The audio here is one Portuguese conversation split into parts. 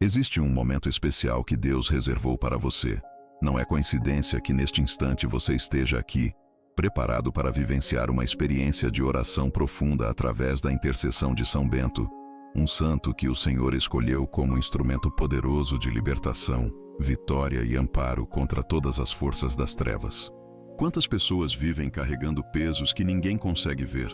Existe um momento especial que Deus reservou para você. Não é coincidência que neste instante você esteja aqui, preparado para vivenciar uma experiência de oração profunda através da intercessão de São Bento, um santo que o Senhor escolheu como instrumento poderoso de libertação, vitória e amparo contra todas as forças das trevas. Quantas pessoas vivem carregando pesos que ninguém consegue ver?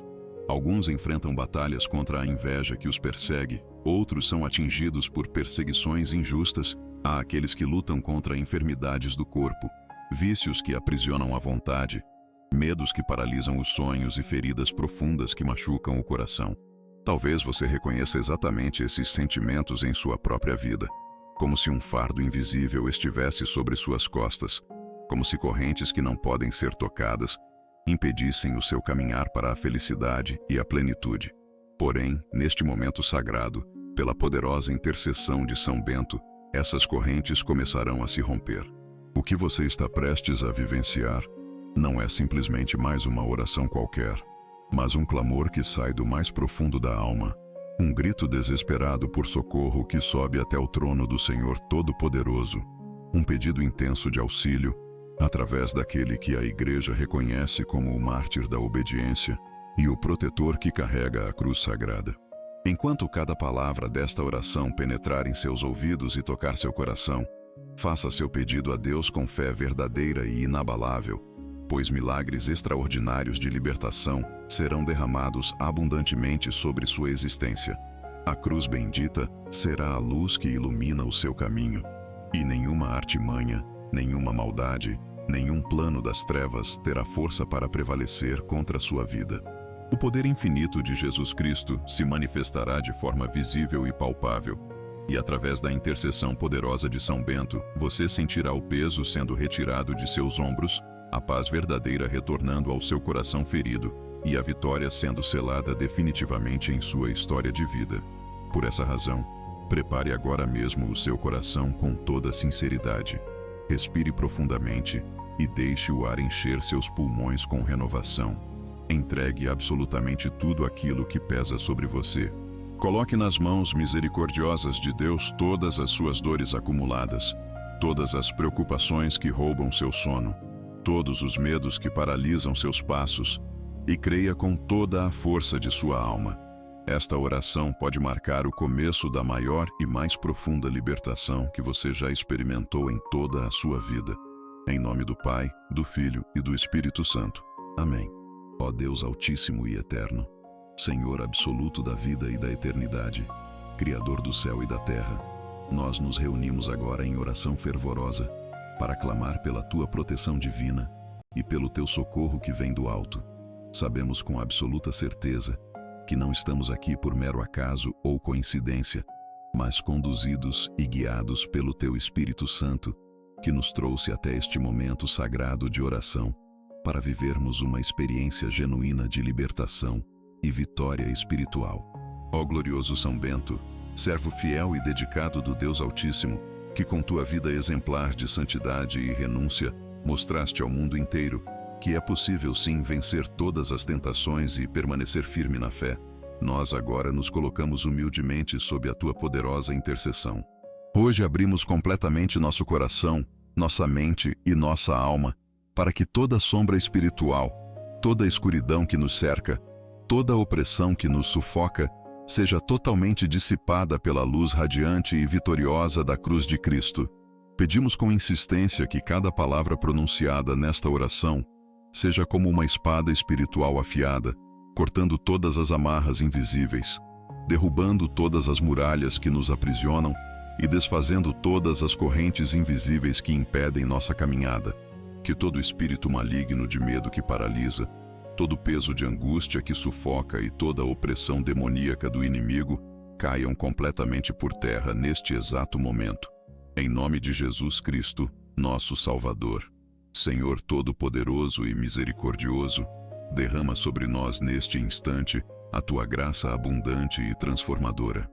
Alguns enfrentam batalhas contra a inveja que os persegue, outros são atingidos por perseguições injustas. Há aqueles que lutam contra enfermidades do corpo, vícios que aprisionam a vontade, medos que paralisam os sonhos e feridas profundas que machucam o coração. Talvez você reconheça exatamente esses sentimentos em sua própria vida, como se um fardo invisível estivesse sobre suas costas, como se correntes que não podem ser tocadas impedissem o seu caminhar para a felicidade e a plenitude. Porém, neste momento sagrado, pela poderosa intercessão de São Bento, essas correntes começarão a se romper. O que você está prestes a vivenciar não é simplesmente mais uma oração qualquer, mas um clamor que sai do mais profundo da alma, um grito desesperado por socorro que sobe até o trono do Senhor Todo-Poderoso, um pedido intenso de auxílio, através daquele que a Igreja reconhece como o mártir da obediência e o protetor que carrega a cruz sagrada. Enquanto cada palavra desta oração penetrar em seus ouvidos e tocar seu coração, faça seu pedido a Deus com fé verdadeira e inabalável, pois milagres extraordinários de libertação serão derramados abundantemente sobre sua existência. A cruz bendita será a luz que ilumina o seu caminho, e nenhuma artimanha, nenhuma maldade, nenhum plano das trevas terá força para prevalecer contra sua vida. O poder infinito de Jesus Cristo se manifestará de forma visível e palpável, e através da intercessão poderosa de São Bento, você sentirá o peso sendo retirado de seus ombros, a paz verdadeira retornando ao seu coração ferido, e a vitória sendo selada definitivamente em sua história de vida. Por essa razão, prepare agora mesmo o seu coração com toda sinceridade. Respire profundamente e deixe o ar encher seus pulmões com renovação. Entregue absolutamente tudo aquilo que pesa sobre você. Coloque nas mãos misericordiosas de Deus todas as suas dores acumuladas, todas as preocupações que roubam seu sono, todos os medos que paralisam seus passos, e creia com toda a força de sua alma. Esta oração pode marcar o começo da maior e mais profunda libertação que você já experimentou em toda a sua vida. Em nome do Pai, do Filho e do Espírito Santo. Amém. Ó Deus Altíssimo e Eterno, Senhor absoluto da vida e da eternidade, Criador do céu e da terra, nós nos reunimos agora em oração fervorosa para clamar pela Tua proteção divina e pelo Teu socorro que vem do alto. Sabemos com absoluta certeza que não estamos aqui por mero acaso ou coincidência, mas conduzidos e guiados pelo Teu Espírito Santo, que nos trouxe até este momento sagrado de oração, para vivermos uma experiência genuína de libertação e vitória espiritual. Ó glorioso São Bento, servo fiel e dedicado do Deus Altíssimo, que com tua vida exemplar de santidade e renúncia mostraste ao mundo inteiro que é possível sim vencer todas as tentações e permanecer firme na fé, nós agora nos colocamos humildemente sob a tua poderosa intercessão. Hoje abrimos completamente nosso coração, nossa mente e nossa alma, para que toda sombra espiritual, toda escuridão que nos cerca, toda opressão que nos sufoca, seja totalmente dissipada pela luz radiante e vitoriosa da cruz de Cristo. Pedimos com insistência que cada palavra pronunciada nesta oração seja como uma espada espiritual afiada, cortando todas as amarras invisíveis, derrubando todas as muralhas que nos aprisionam e desfazendo todas as correntes invisíveis que impedem nossa caminhada. Que todo espírito maligno de medo que paralisa, todo peso de angústia que sufoca e toda opressão demoníaca do inimigo caiam completamente por terra neste exato momento. Em nome de Jesus Cristo, nosso Salvador. Senhor Todo-Poderoso e Misericordioso, derrama sobre nós neste instante a Tua graça abundante e transformadora.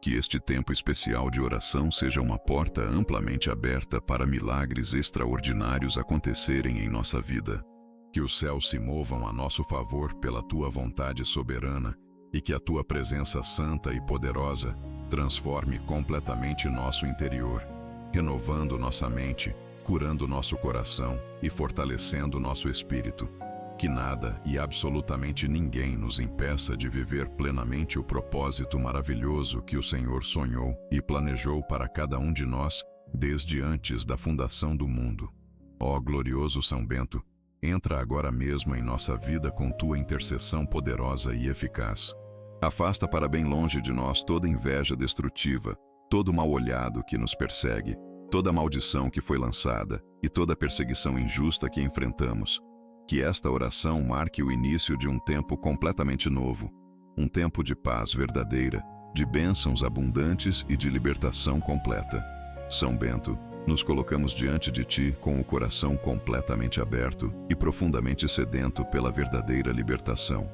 Que este tempo especial de oração seja uma porta amplamente aberta para milagres extraordinários acontecerem em nossa vida. Que os céus se movam a nosso favor pela Tua vontade soberana e que a Tua presença santa e poderosa Transforme completamente nosso interior, renovando nossa mente, curando nosso coração e fortalecendo nosso espírito. Que nada e absolutamente ninguém nos impeça de viver plenamente o propósito maravilhoso que o Senhor sonhou e planejou para cada um de nós desde antes da fundação do mundo. Ó glorioso São Bento, entra agora mesmo em nossa vida com tua intercessão poderosa e eficaz. Afasta para bem longe de nós toda inveja destrutiva, todo mal-olhado que nos persegue, toda maldição que foi lançada e toda perseguição injusta que enfrentamos. Que esta oração marque o início de um tempo completamente novo, um tempo de paz verdadeira, de bênçãos abundantes e de libertação completa. São Bento, nos colocamos diante de ti com o coração completamente aberto e profundamente sedento pela verdadeira libertação.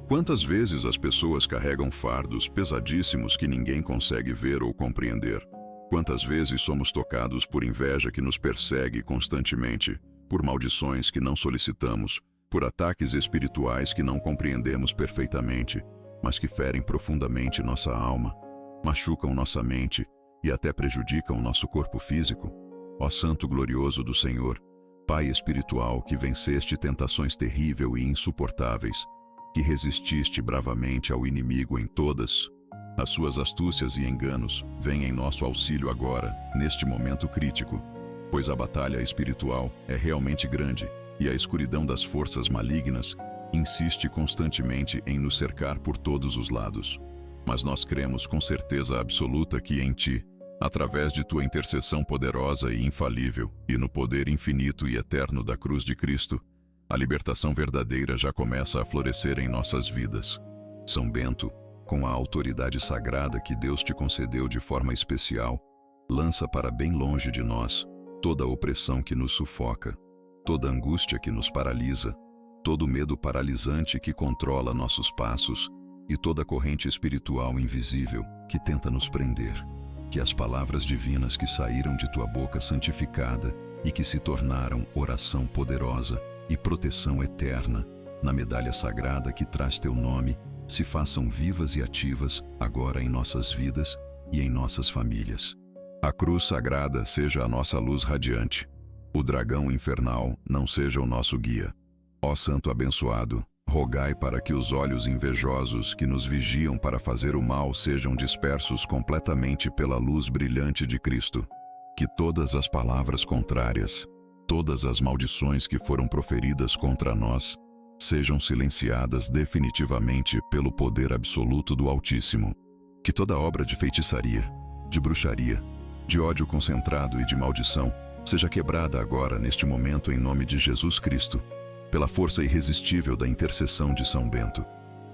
Quantas vezes as pessoas carregam fardos pesadíssimos que ninguém consegue ver ou compreender? Quantas vezes somos tocados por inveja que nos persegue constantemente, por maldições que não solicitamos, por ataques espirituais que não compreendemos perfeitamente, mas que ferem profundamente nossa alma, machucam nossa mente e até prejudicam nosso corpo físico? Ó Santo glorioso do Senhor, Pai espiritual que venceste tentações terríveis e insuportáveis, que resististe bravamente ao inimigo em todas as suas astúcias e enganos, vem em nosso auxílio agora, neste momento crítico, pois a batalha espiritual é realmente grande e a escuridão das forças malignas insiste constantemente em nos cercar por todos os lados. Mas nós cremos com certeza absoluta que em ti, através de tua intercessão poderosa e infalível, e no poder infinito e eterno da cruz de Cristo, a libertação verdadeira já começa a florescer em nossas vidas. São Bento, com a autoridade sagrada que Deus te concedeu de forma especial, lança para bem longe de nós toda a opressão que nos sufoca, toda a angústia que nos paralisa, todo o medo paralisante que controla nossos passos e toda a corrente espiritual invisível que tenta nos prender. Que as palavras divinas que saíram de tua boca santificada e que se tornaram oração poderosa e proteção eterna na medalha sagrada que traz teu nome, se façam vivas e ativas agora em nossas vidas e em nossas famílias. A cruz sagrada seja a nossa luz radiante. O dragão infernal não seja o nosso guia. Ó Santo abençoado, rogai para que os olhos invejosos que nos vigiam para fazer o mal sejam dispersos completamente pela luz brilhante de Cristo. Que todas as palavras contrárias, todas as maldições que foram proferidas contra nós, sejam silenciadas definitivamente pelo poder absoluto do Altíssimo. Que toda obra de feitiçaria, de bruxaria, de ódio concentrado e de maldição seja quebrada agora neste momento em nome de Jesus Cristo, pela força irresistível da intercessão de São Bento.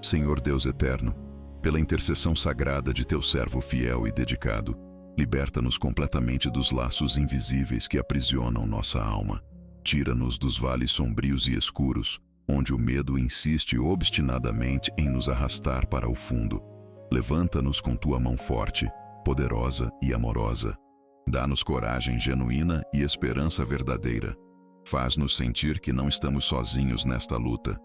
Senhor Deus eterno, pela intercessão sagrada de teu servo fiel e dedicado, liberta-nos completamente dos laços invisíveis que aprisionam nossa alma. Tira-nos dos vales sombrios e escuros, onde o medo insiste obstinadamente em nos arrastar para o fundo. Levanta-nos com tua mão forte, poderosa e amorosa. Dá-nos coragem genuína e esperança verdadeira. Faz-nos sentir que não estamos sozinhos nesta luta,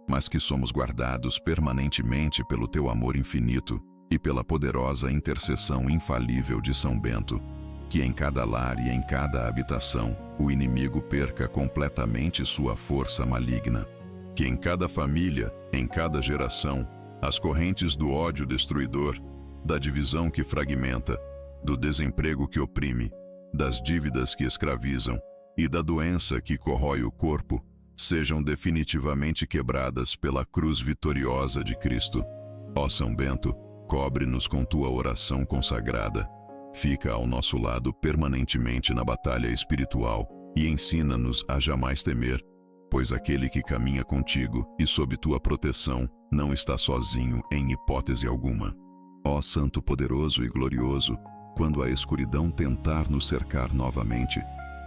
mas que somos guardados permanentemente pelo teu amor infinito e pela poderosa intercessão infalível de São Bento. Que em cada lar e em cada habitação o inimigo perca completamente sua força maligna. Que em cada família, em cada geração, as correntes do ódio destruidor, da divisão que fragmenta, do desemprego que oprime, das dívidas que escravizam e da doença que corrói o corpo, sejam definitivamente quebradas pela cruz vitoriosa de Cristo. Ó São Bento, cobre-nos com tua oração consagrada. Fica ao nosso lado permanentemente na batalha espiritual e ensina-nos a jamais temer, pois aquele que caminha contigo e sob tua proteção não está sozinho em hipótese alguma. Ó Santo poderoso e glorioso, quando a escuridão tentar nos cercar novamente,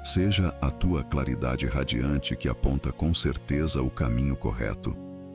seja a tua claridade radiante que aponta com certeza o caminho correto.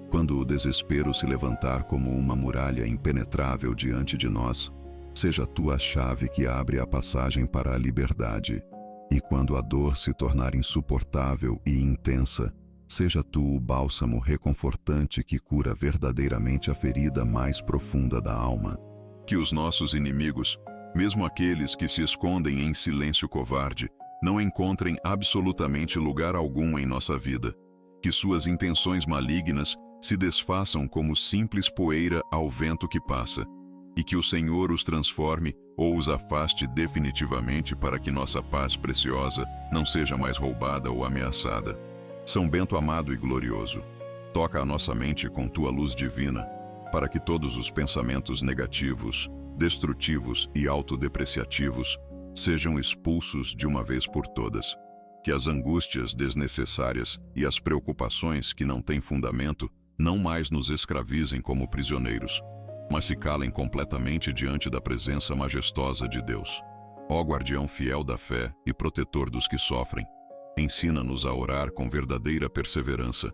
Quando o desespero se levantar como uma muralha impenetrável diante de nós, seja a tua chave que abre a passagem para a liberdade. E quando a dor se tornar insuportável e intensa, seja tu o bálsamo reconfortante que cura verdadeiramente a ferida mais profunda da alma. Que os nossos inimigos, mesmo aqueles que se escondem em silêncio covarde, não encontrem absolutamente lugar algum em nossa vida. Que suas intenções malignas se desfaçam como simples poeira ao vento que passa, e que o Senhor os transforme ou os afaste definitivamente para que nossa paz preciosa não seja mais roubada ou ameaçada. São Bento amado e glorioso, toca a nossa mente com tua luz divina, para que todos os pensamentos negativos, destrutivos e autodepreciativos sejam expulsos de uma vez por todas. Que as angústias desnecessárias e as preocupações que não têm fundamento não mais nos escravizem como prisioneiros, mas se calem completamente diante da presença majestosa de Deus. Ó guardião fiel da fé e protetor dos que sofrem, ensina-nos a orar com verdadeira perseverança,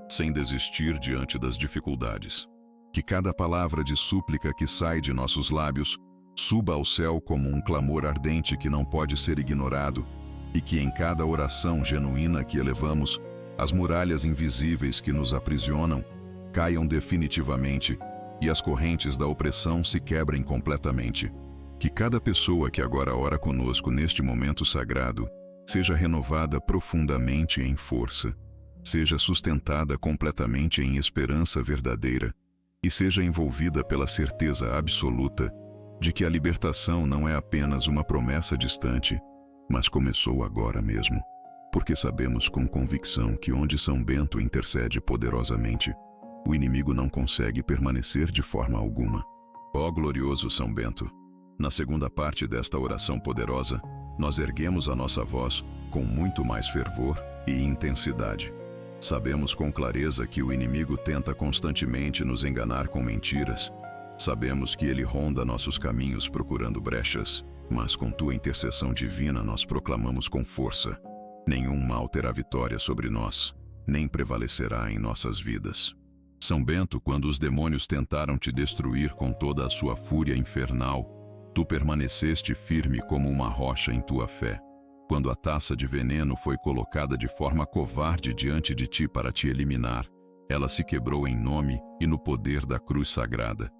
sem desistir diante das dificuldades. Que cada palavra de súplica que sai de nossos lábios suba ao céu como um clamor ardente que não pode ser ignorado, e que em cada oração genuína que elevamos, as muralhas invisíveis que nos aprisionam caiam definitivamente e as correntes da opressão se quebrem completamente. Que cada pessoa que agora ora conosco neste momento sagrado seja renovada profundamente em força, seja sustentada completamente em esperança verdadeira e seja envolvida pela certeza absoluta de que a libertação não é apenas uma promessa distante, mas começou agora mesmo, porque sabemos com convicção que onde São Bento intercede poderosamente, o inimigo não consegue permanecer de forma alguma. Ó glorioso São Bento, na segunda parte desta oração poderosa, nós erguemos a nossa voz com muito mais fervor e intensidade. Sabemos com clareza que o inimigo tenta constantemente nos enganar com mentiras. Sabemos que ele ronda nossos caminhos procurando brechas, mas com tua intercessão divina nós proclamamos com força: nenhum mal terá vitória sobre nós, nem prevalecerá em nossas vidas. São Bento, quando os demônios tentaram te destruir com toda a sua fúria infernal, tu permaneceste firme como uma rocha em tua fé. Quando a taça de veneno foi colocada de forma covarde diante de ti para te eliminar, ela se quebrou em nome e no poder da cruz sagrada.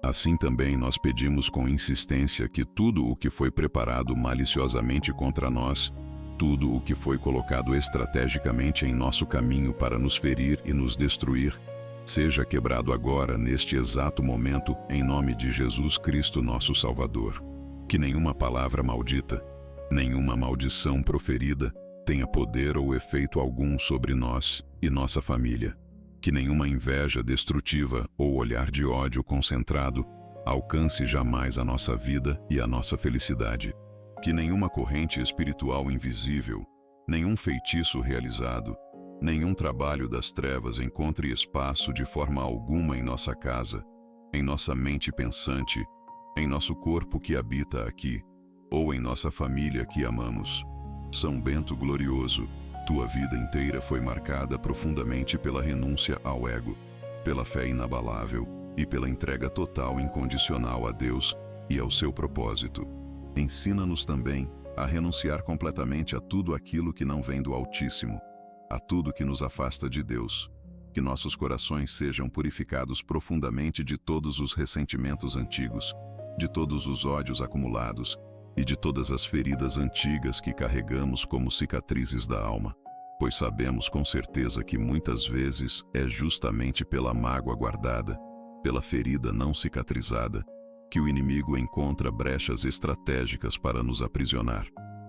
Assim também nós pedimos com insistência que tudo o que foi preparado maliciosamente contra nós, tudo o que foi colocado estrategicamente em nosso caminho para nos ferir e nos destruir, seja quebrado agora, neste exato momento, em nome de Jesus Cristo, nosso Salvador. Que nenhuma palavra maldita, nenhuma maldição proferida tenha poder ou efeito algum sobre nós e nossa família. Que nenhuma inveja destrutiva ou olhar de ódio concentrado alcance jamais a nossa vida e a nossa felicidade. Que nenhuma corrente espiritual invisível, nenhum feitiço realizado, nenhum trabalho das trevas encontre espaço de forma alguma em nossa casa, em nossa mente pensante, em nosso corpo que habita aqui, ou em nossa família que amamos. São Bento glorioso, tua vida inteira foi marcada profundamente pela renúncia ao ego, pela fé inabalável e pela entrega total e incondicional a Deus e ao seu propósito. Ensina-nos também a renunciar completamente a tudo aquilo que não vem do Altíssimo, a tudo que nos afasta de Deus. Que nossos corações sejam purificados profundamente de todos os ressentimentos antigos, de todos os ódios acumulados e de todas as feridas antigas que carregamos como cicatrizes da alma, pois sabemos com certeza que muitas vezes é justamente pela mágoa guardada, pela ferida não cicatrizada, que o inimigo encontra brechas estratégicas para nos aprisionar.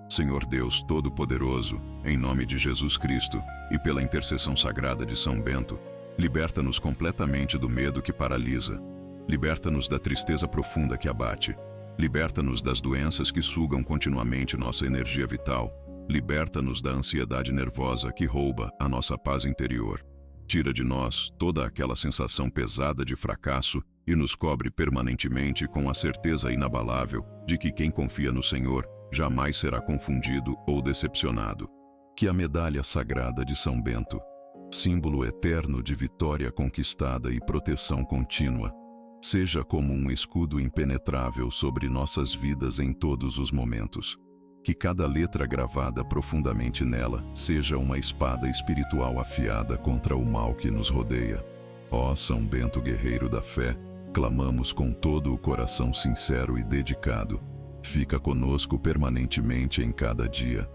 Senhor Deus Todo-Poderoso, em nome de Jesus Cristo e pela intercessão sagrada de São Bento, liberta-nos completamente do medo que paralisa, liberta-nos da tristeza profunda que abate, liberta-nos das doenças que sugam continuamente nossa energia vital, liberta-nos da ansiedade nervosa que rouba a nossa paz interior. Tira de nós toda aquela sensação pesada de fracasso e nos cobre permanentemente com a certeza inabalável de que quem confia no Senhor jamais será confundido ou decepcionado. Que a medalha sagrada de São Bento, símbolo eterno de vitória conquistada e proteção contínua, seja como um escudo impenetrável sobre nossas vidas em todos os momentos. Que cada letra gravada profundamente nela seja uma espada espiritual afiada contra o mal que nos rodeia. Ó São Bento guerreiro da fé, clamamos com todo o coração sincero e dedicado. Fica conosco permanentemente em cada dia.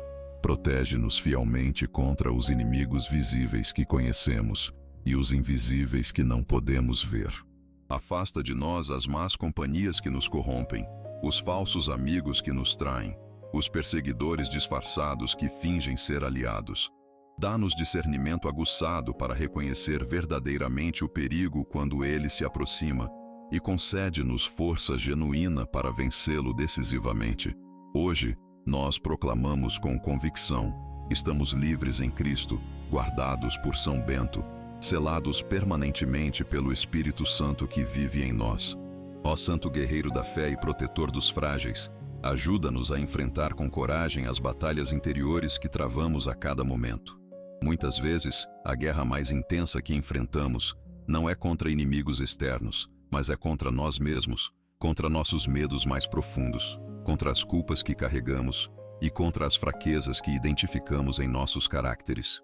Protege-nos fielmente contra os inimigos visíveis que conhecemos e os invisíveis que não podemos ver. Afasta de nós as más companhias que nos corrompem, os falsos amigos que nos traem, os perseguidores disfarçados que fingem ser aliados. Dá-nos discernimento aguçado para reconhecer verdadeiramente o perigo quando ele se aproxima e concede-nos força genuína para vencê-lo decisivamente. Hoje, nós proclamamos com convicção: estamos livres em Cristo, guardados por São Bento, selados permanentemente pelo Espírito Santo que vive em nós. Ó Santo Guerreiro da fé e protetor dos frágeis, ajuda-nos a enfrentar com coragem as batalhas interiores que travamos a cada momento. Muitas vezes, a guerra mais intensa que enfrentamos não é contra inimigos externos, mas é contra nós mesmos, contra nossos medos mais profundos, contra as culpas que carregamos e contra as fraquezas que identificamos em nossos caracteres.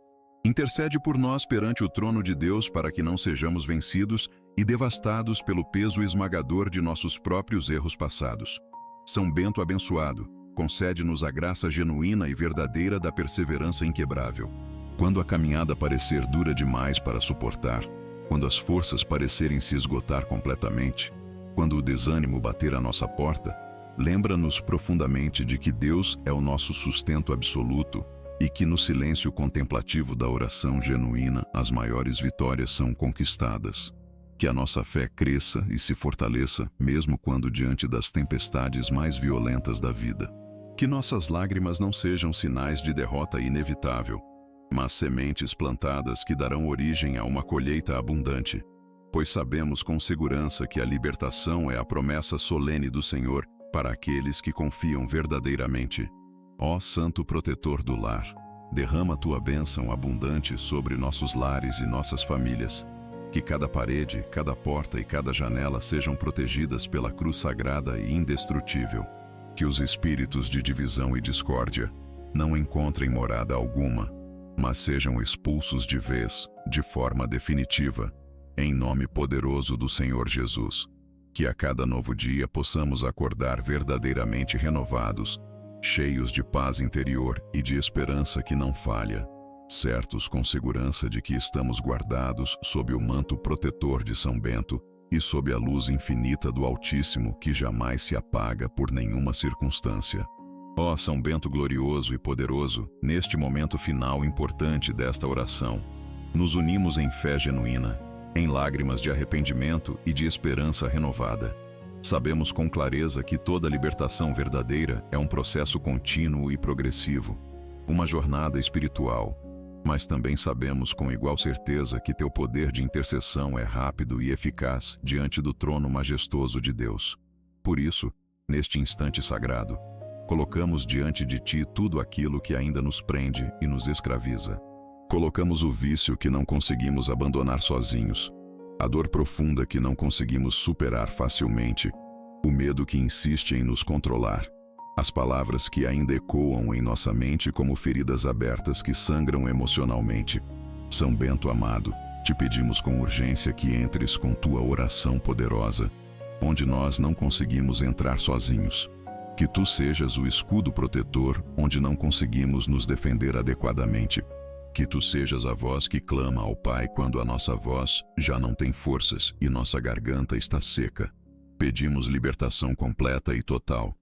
Intercede por nós perante o trono de Deus para que não sejamos vencidos e devastados pelo peso esmagador de nossos próprios erros passados. São Bento abençoado, concede-nos a graça genuína e verdadeira da perseverança inquebrável. Quando a caminhada parecer dura demais para suportar, quando as forças parecerem se esgotar completamente, quando o desânimo bater à nossa porta, lembra-nos profundamente de que Deus é o nosso sustento absoluto e que no silêncio contemplativo da oração genuína as maiores vitórias são conquistadas. Que a nossa fé cresça e se fortaleça mesmo quando diante das tempestades mais violentas da vida. Que nossas lágrimas não sejam sinais de derrota inevitável, mas sementes plantadas que darão origem a uma colheita abundante, pois sabemos com segurança que a libertação é a promessa solene do Senhor para aqueles que confiam verdadeiramente. Ó Santo Protetor do Lar, derrama tua bênção abundante sobre nossos lares e nossas famílias. Que cada parede, cada porta e cada janela sejam protegidas pela cruz sagrada e indestrutível. Que os espíritos de divisão e discórdia não encontrem morada alguma, mas sejam expulsos de vez, de forma definitiva, em nome poderoso do Senhor Jesus. Que a cada novo dia possamos acordar verdadeiramente renovados, cheios de paz interior e de esperança que não falha, certos com segurança de que estamos guardados sob o manto protetor de São Bento e sob a luz infinita do Altíssimo que jamais se apaga por nenhuma circunstância. Ó São Bento glorioso e poderoso, neste momento final importante desta oração, nos unimos em fé genuína, em lágrimas de arrependimento e de esperança renovada. Sabemos com clareza que toda libertação verdadeira é um processo contínuo e progressivo, uma jornada espiritual, mas também sabemos com igual certeza que teu poder de intercessão é rápido e eficaz diante do trono majestoso de Deus. Por isso, neste instante sagrado, colocamos diante de ti tudo aquilo que ainda nos prende e nos escraviza. Colocamos o vício que não conseguimos abandonar sozinhos, a dor profunda que não conseguimos superar facilmente, o medo que insiste em nos controlar, as palavras que ainda ecoam em nossa mente como feridas abertas que sangram emocionalmente. São Bento amado, te pedimos com urgência que entres com tua oração poderosa, onde nós não conseguimos entrar sozinhos. Que tu sejas o escudo protetor onde não conseguimos nos defender adequadamente. Que tu sejas a voz que clama ao Pai quando a nossa voz já não tem forças e nossa garganta está seca. Pedimos libertação completa e total.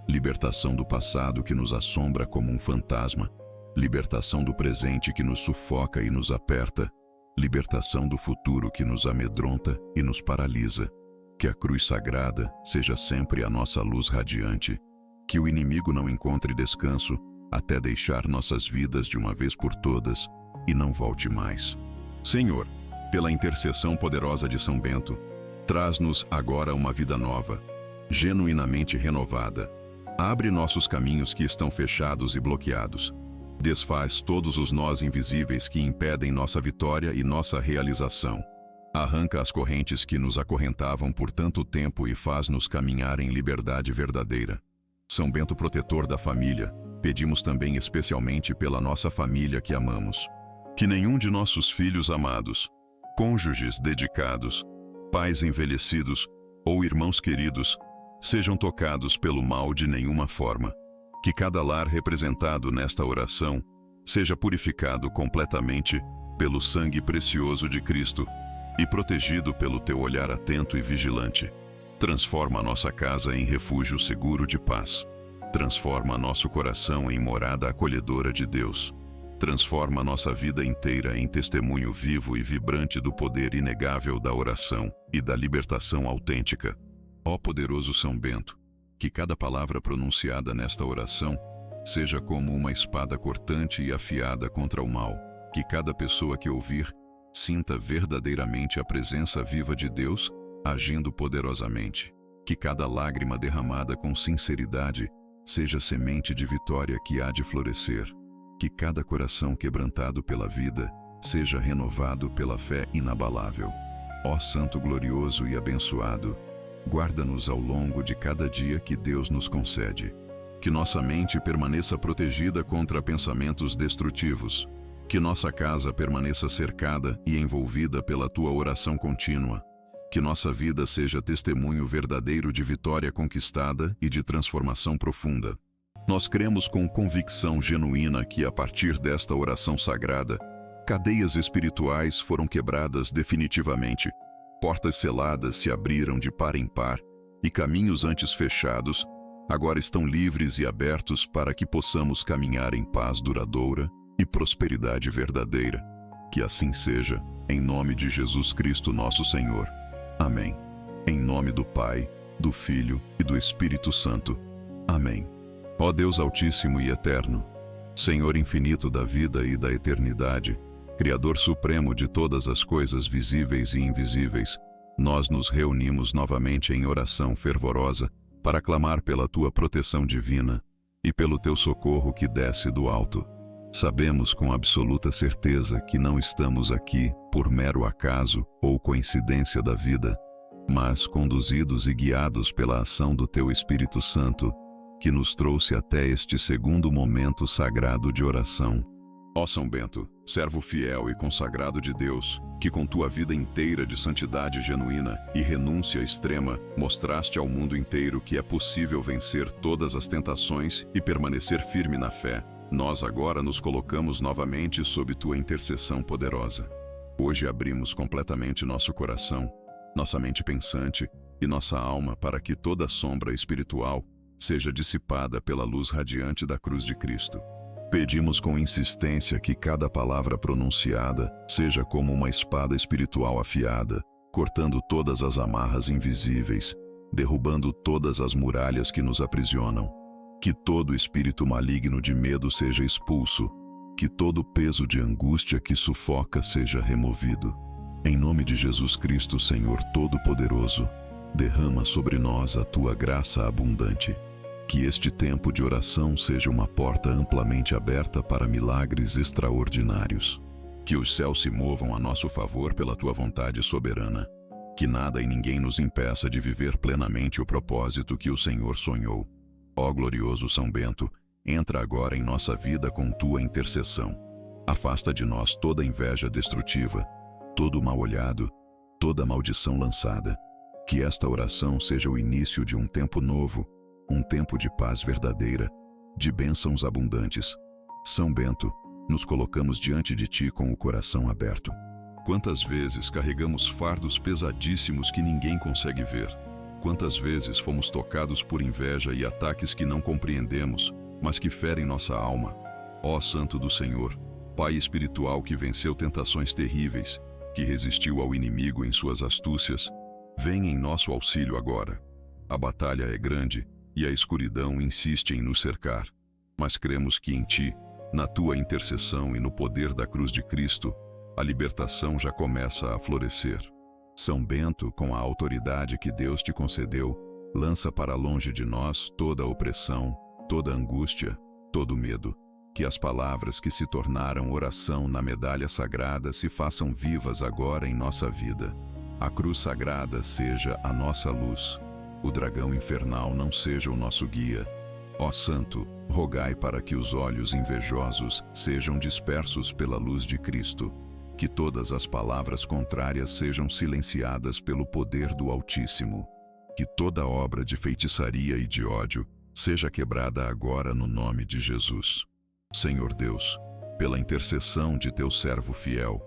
Libertação do passado que nos assombra como um fantasma. Libertação do presente que nos sufoca e nos aperta. Libertação do futuro que nos amedronta e nos paralisa. Que a cruz sagrada seja sempre a nossa luz radiante. Que o inimigo não encontre descanso até deixar nossas vidas de uma vez por todas e não volte mais. Senhor, pela intercessão poderosa de São Bento, traz-nos agora uma vida nova, genuinamente renovada. Abre nossos caminhos que estão fechados e bloqueados. Desfaz todos os nós invisíveis que impedem nossa vitória e nossa realização. Arranca as correntes que nos acorrentavam por tanto tempo e faz-nos caminhar em liberdade verdadeira. São Bento protetor da família, pedimos também especialmente pela nossa família que amamos. Que nenhum de nossos filhos amados, cônjuges dedicados, pais envelhecidos ou irmãos queridos, sejam tocados pelo mal de nenhuma forma. Que cada lar representado nesta oração seja purificado completamente pelo sangue precioso de Cristo e protegido pelo teu olhar atento e vigilante. Transforma a nossa casa em refúgio seguro de paz. Transforma nosso coração em morada acolhedora de Deus. Transforma nossa vida inteira em testemunho vivo e vibrante do poder inegável da oração e da libertação autêntica. Ó poderoso São Bento, que cada palavra pronunciada nesta oração seja como uma espada cortante e afiada contra o mal. Que cada pessoa que ouvir sinta verdadeiramente a presença viva de Deus agindo poderosamente. Que cada lágrima derramada com sinceridade seja semente de vitória que há de florescer. Que cada coração quebrantado pela vida seja renovado pela fé inabalável. Ó Santo glorioso e abençoado, guarda-nos ao longo de cada dia que Deus nos concede. Que nossa mente permaneça protegida contra pensamentos destrutivos. Que nossa casa permaneça cercada e envolvida pela tua oração contínua. Que nossa vida seja testemunho verdadeiro de vitória conquistada e de transformação profunda. Nós cremos com convicção genuína que, a partir desta oração sagrada, cadeias espirituais foram quebradas definitivamente, portas seladas se abriram de par em par e caminhos antes fechados agora estão livres e abertos para que possamos caminhar em paz duradoura e prosperidade verdadeira. Que assim seja, em nome de Jesus Cristo nosso Senhor. Amém. Em nome do Pai, do Filho e do Espírito Santo. Amém. Ó Deus Altíssimo e Eterno, Senhor infinito da vida e da eternidade, Criador supremo de todas as coisas visíveis e invisíveis, nós nos reunimos novamente em oração fervorosa para clamar pela tua proteção divina e pelo teu socorro que desce do alto. Sabemos com absoluta certeza que não estamos aqui por mero acaso ou coincidência da vida, mas conduzidos e guiados pela ação do teu Espírito Santo, que nos trouxe até este segundo momento sagrado de oração. Ó São Bento, servo fiel e consagrado de Deus, que com tua vida inteira de santidade genuína e renúncia extrema, mostraste ao mundo inteiro que é possível vencer todas as tentações e permanecer firme na fé, nós agora nos colocamos novamente sob tua intercessão poderosa. Hoje abrimos completamente nosso coração, nossa mente pensante e nossa alma para que toda sombra espiritual seja dissipada pela luz radiante da cruz de Cristo. Pedimos com insistência que cada palavra pronunciada seja como uma espada espiritual afiada, cortando todas as amarras invisíveis, derrubando todas as muralhas que nos aprisionam. Que todo espírito maligno de medo seja expulso, que todo peso de angústia que sufoca seja removido. Em nome de Jesus Cristo, Senhor Todo-Poderoso, derrama sobre nós a tua graça abundante. Que este tempo de oração seja uma porta amplamente aberta para milagres extraordinários. Que os céus se movam a nosso favor pela tua vontade soberana. Que nada e ninguém nos impeça de viver plenamente o propósito que o Senhor sonhou. Ó glorioso São Bento, entra agora em nossa vida com tua intercessão. Afasta de nós toda inveja destrutiva, todo mal-olhado, toda maldição lançada. Que esta oração seja o início de um tempo novo, um tempo de paz verdadeira, de bênçãos abundantes. São Bento, nos colocamos diante de ti com o coração aberto. Quantas vezes carregamos fardos pesadíssimos que ninguém consegue ver? Quantas vezes fomos tocados por inveja e ataques que não compreendemos, mas que ferem nossa alma? Ó Santo do Senhor, Pai espiritual que venceu tentações terríveis, que resistiu ao inimigo em suas astúcias, vem em nosso auxílio agora. A batalha é grande e a escuridão insiste em nos cercar, mas cremos que em ti, na tua intercessão e no poder da cruz de Cristo, a libertação já começa a florescer. São Bento, com a autoridade que Deus te concedeu, lança para longe de nós toda a opressão, toda a angústia, todo o medo. Que as palavras que se tornaram oração na medalha sagrada se façam vivas agora em nossa vida. A cruz sagrada seja a nossa luz. O dragão infernal não seja o nosso guia. Ó Santo, rogai para que os olhos invejosos sejam dispersos pela luz de Cristo. Que todas as palavras contrárias sejam silenciadas pelo poder do Altíssimo. que toda obra de feitiçaria e de ódio seja quebrada agora no nome de Jesus. Senhor Deus, pela intercessão de teu servo fiel,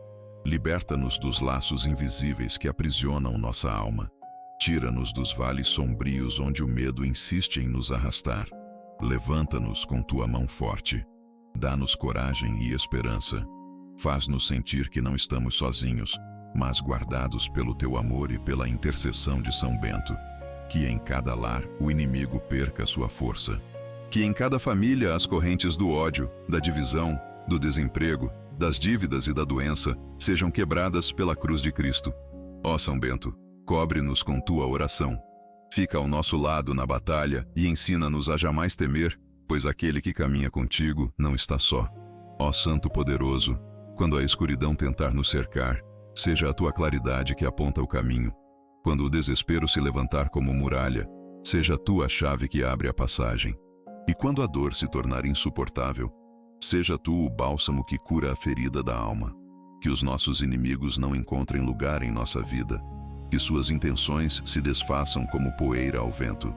liberta-nos dos laços invisíveis que aprisionam nossa alma. Tira-nos dos vales sombrios onde o medo insiste em nos arrastar. Levanta-nos com tua mão forte. Dá-nos coragem e esperança. Faz-nos sentir que não estamos sozinhos, mas guardados pelo teu amor e pela intercessão de São Bento. Que em cada lar o inimigo perca sua força. Que em cada família as correntes do ódio, da divisão, do desemprego, das dívidas e da doença sejam quebradas pela cruz de Cristo. Ó São Bento, cobre-nos com tua oração. Fica ao nosso lado na batalha e ensina-nos a jamais temer, pois aquele que caminha contigo não está só. Ó Santo poderoso, quando a escuridão tentar nos cercar, seja a tua claridade que aponta o caminho. Quando o desespero se levantar como muralha, seja a tua chave que abre a passagem. E quando a dor se tornar insuportável, seja tu o bálsamo que cura a ferida da alma. Que os nossos inimigos não encontrem lugar em nossa vida, que suas intenções se desfaçam como poeira ao vento,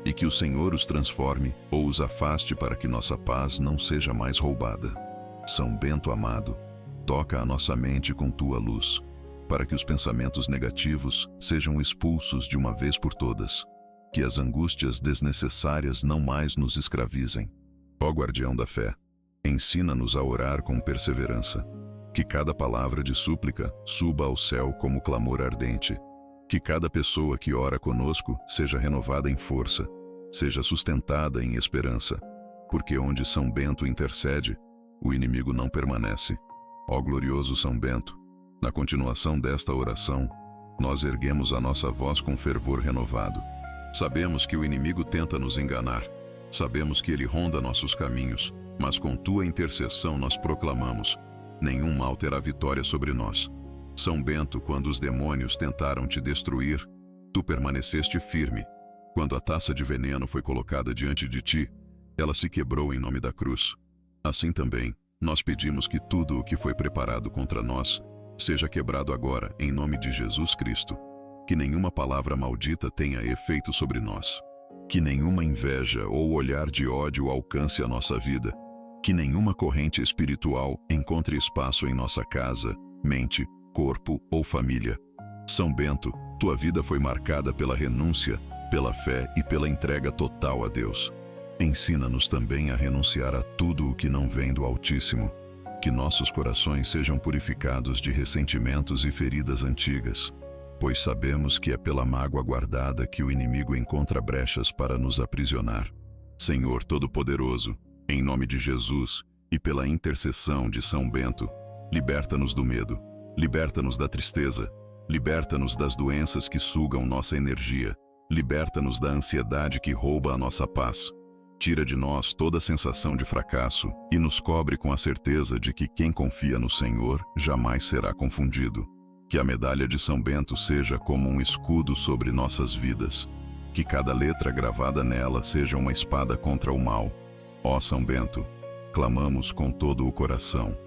e que o Senhor os transforme ou os afaste para que nossa paz não seja mais roubada. São Bento amado, toca a nossa mente com tua luz, para que os pensamentos negativos sejam expulsos de uma vez por todas, que as angústias desnecessárias não mais nos escravizem. Ó guardião da fé, ensina-nos a orar com perseverança, que cada palavra de súplica suba ao céu como clamor ardente, que cada pessoa que ora conosco seja renovada em força, seja sustentada em esperança, porque onde São Bento intercede, o inimigo não permanece. Ó glorioso São Bento, na continuação desta oração, nós erguemos a nossa voz com fervor renovado. Sabemos que o inimigo tenta nos enganar, sabemos que ele ronda nossos caminhos, mas com tua intercessão nós proclamamos: nenhum mal terá vitória sobre nós. São Bento, quando os demônios tentaram te destruir, tu permaneceste firme. Quando a taça de veneno foi colocada diante de ti, ela se quebrou em nome da cruz. Assim também, nós pedimos que tudo o que foi preparado contra nós seja quebrado agora, em nome de Jesus Cristo. Que nenhuma palavra maldita tenha efeito sobre nós. Que nenhuma inveja ou olhar de ódio alcance a nossa vida. Que nenhuma corrente espiritual encontre espaço em nossa casa, mente, corpo ou família. São Bento, tua vida foi marcada pela renúncia, pela fé e pela entrega total a Deus. Ensina-nos também a renunciar a tudo o que não vem do Altíssimo. Que nossos corações sejam purificados de ressentimentos e feridas antigas, pois sabemos que é pela mágoa guardada que o inimigo encontra brechas para nos aprisionar. Senhor Todo-Poderoso, em nome de Jesus e pela intercessão de São Bento, liberta-nos do medo, liberta-nos da tristeza, liberta-nos das doenças que sugam nossa energia, liberta-nos da ansiedade que rouba a nossa paz. Tira de nós toda sensação de fracasso e nos cobre com a certeza de que quem confia no Senhor jamais será confundido. Que a medalha de São Bento seja como um escudo sobre nossas vidas. Que cada letra gravada nela seja uma espada contra o mal. Ó São Bento, clamamos com todo o coração.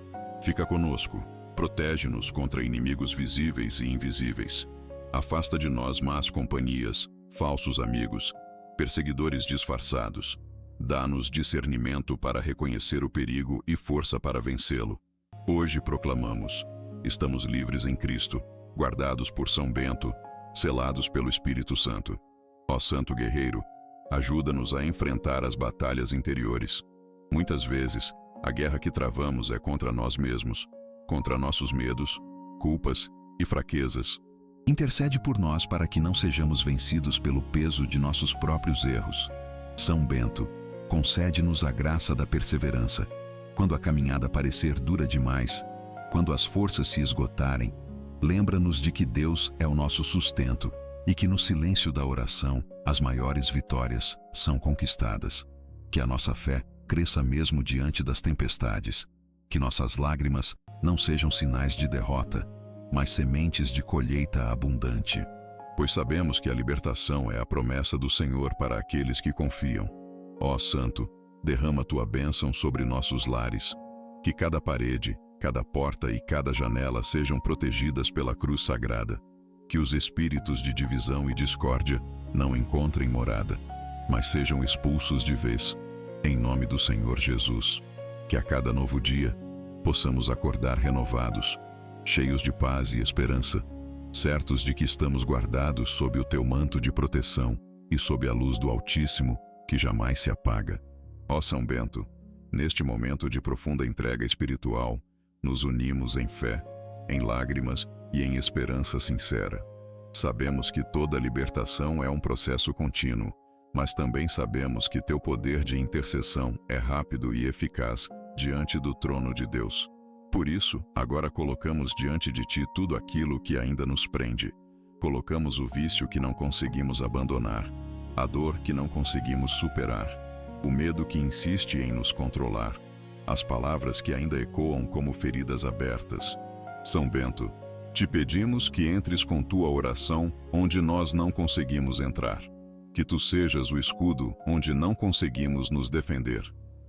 Fica conosco, protege-nos contra inimigos visíveis e invisíveis. Afasta de nós más companhias, falsos amigos, perseguidores disfarçados. Dá-nos discernimento para reconhecer o perigo e força para vencê-lo. Hoje proclamamos: estamos livres em Cristo, guardados por São Bento, selados pelo Espírito Santo. Ó Santo Guerreiro, ajuda-nos a enfrentar as batalhas interiores. Muitas vezes, a guerra que travamos é contra nós mesmos, contra nossos medos, culpas e fraquezas. Intercede por nós para que não sejamos vencidos pelo peso de nossos próprios erros. São Bento, concede-nos a graça da perseverança. Quando a caminhada parecer dura demais, quando as forças se esgotarem, lembra-nos de que Deus é o nosso sustento e que no silêncio da oração as maiores vitórias são conquistadas. Que a nossa fé cresça mesmo diante das tempestades. Que nossas lágrimas não sejam sinais de derrota, mas sementes de colheita abundante. Pois sabemos que a libertação é a promessa do Senhor para aqueles que confiam. Ó Santo, derrama tua bênção sobre nossos lares. Que cada parede, cada porta e cada janela sejam protegidas pela cruz sagrada. Que os espíritos de divisão e discórdia não encontrem morada, mas sejam expulsos de vez, em nome do Senhor Jesus. Que a cada novo dia possamos acordar renovados, cheios de paz e esperança, certos de que estamos guardados sob o teu manto de proteção e sob a luz do Altíssimo, que jamais se apaga. Ó São Bento, neste momento de profunda entrega espiritual, nos unimos em fé, em lágrimas e em esperança sincera. Sabemos que toda libertação é um processo contínuo, mas também sabemos que teu poder de intercessão é rápido e eficaz diante do trono de Deus. Por isso, agora colocamos diante de ti tudo aquilo que ainda nos prende. Colocamos o vício que não conseguimos abandonar, a dor que não conseguimos superar, o medo que insiste em nos controlar, as palavras que ainda ecoam como feridas abertas. São Bento, te pedimos que entres com tua oração onde nós não conseguimos entrar. Que tu sejas o escudo onde não conseguimos nos defender.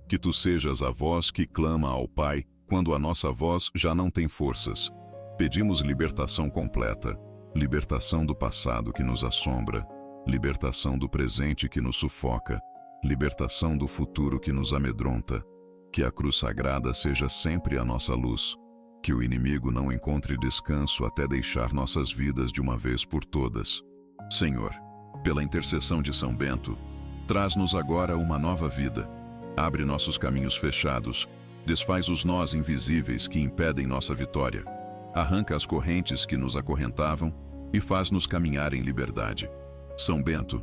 Que tu sejas a voz que clama ao Pai quando a nossa voz já não tem forças. Pedimos libertação completa, libertação do passado que nos assombra, libertação do presente que nos sufoca, libertação do futuro que nos amedronta. Que a cruz sagrada seja sempre a nossa luz. Que o inimigo não encontre descanso até deixar nossas vidas de uma vez por todas. Senhor, pela intercessão de São Bento, traz-nos agora uma nova vida. Abre nossos caminhos fechados, desfaz os nós invisíveis que impedem nossa vitória. Arranca as correntes que nos acorrentavam e faz-nos caminhar em liberdade. São Bento,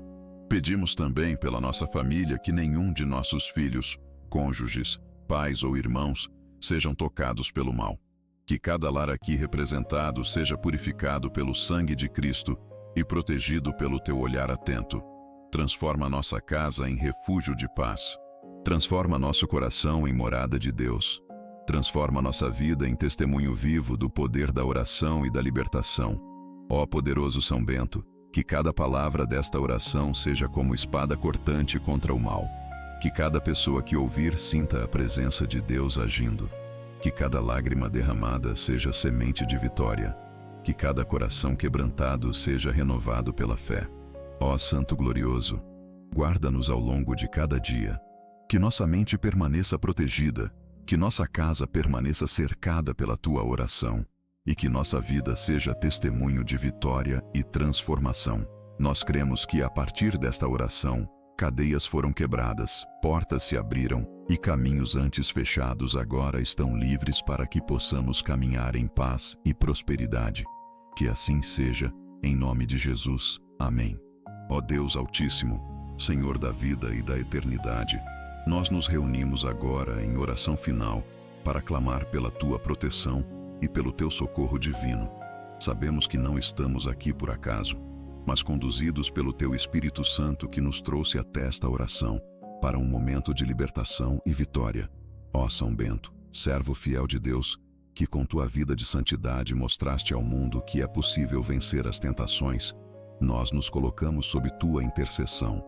pedimos também pela nossa família que nenhum de nossos filhos, cônjuges, pais ou irmãos sejam tocados pelo mal. Que cada lar aqui representado seja purificado pelo sangue de Cristo e protegido pelo teu olhar atento. Transforma nossa casa em refúgio de paz. Transforma nosso coração em morada de Deus. Transforma nossa vida em testemunho vivo do poder da oração e da libertação. Ó poderoso São Bento, que cada palavra desta oração seja como espada cortante contra o mal. Que cada pessoa que ouvir sinta a presença de Deus agindo. Que cada lágrima derramada seja semente de vitória. Que cada coração quebrantado seja renovado pela fé. Ó Santo Glorioso, guarda-nos ao longo de cada dia. Que nossa mente permaneça protegida, que nossa casa permaneça cercada pela tua oração e que nossa vida seja testemunho de vitória e transformação. Nós cremos que a partir desta oração, cadeias foram quebradas, portas se abriram e caminhos antes fechados agora estão livres para que possamos caminhar em paz e prosperidade. Que assim seja, em nome de Jesus. Amém. Ó Deus Altíssimo, Senhor da vida e da eternidade, nós nos reunimos agora em oração final para clamar pela tua proteção e pelo teu socorro divino. Sabemos que não estamos aqui por acaso, mas conduzidos pelo teu Espírito Santo que nos trouxe até esta oração para um momento de libertação e vitória. Ó São Bento, servo fiel de Deus, que com tua vida de santidade mostraste ao mundo que é possível vencer as tentações, nós nos colocamos sob tua intercessão.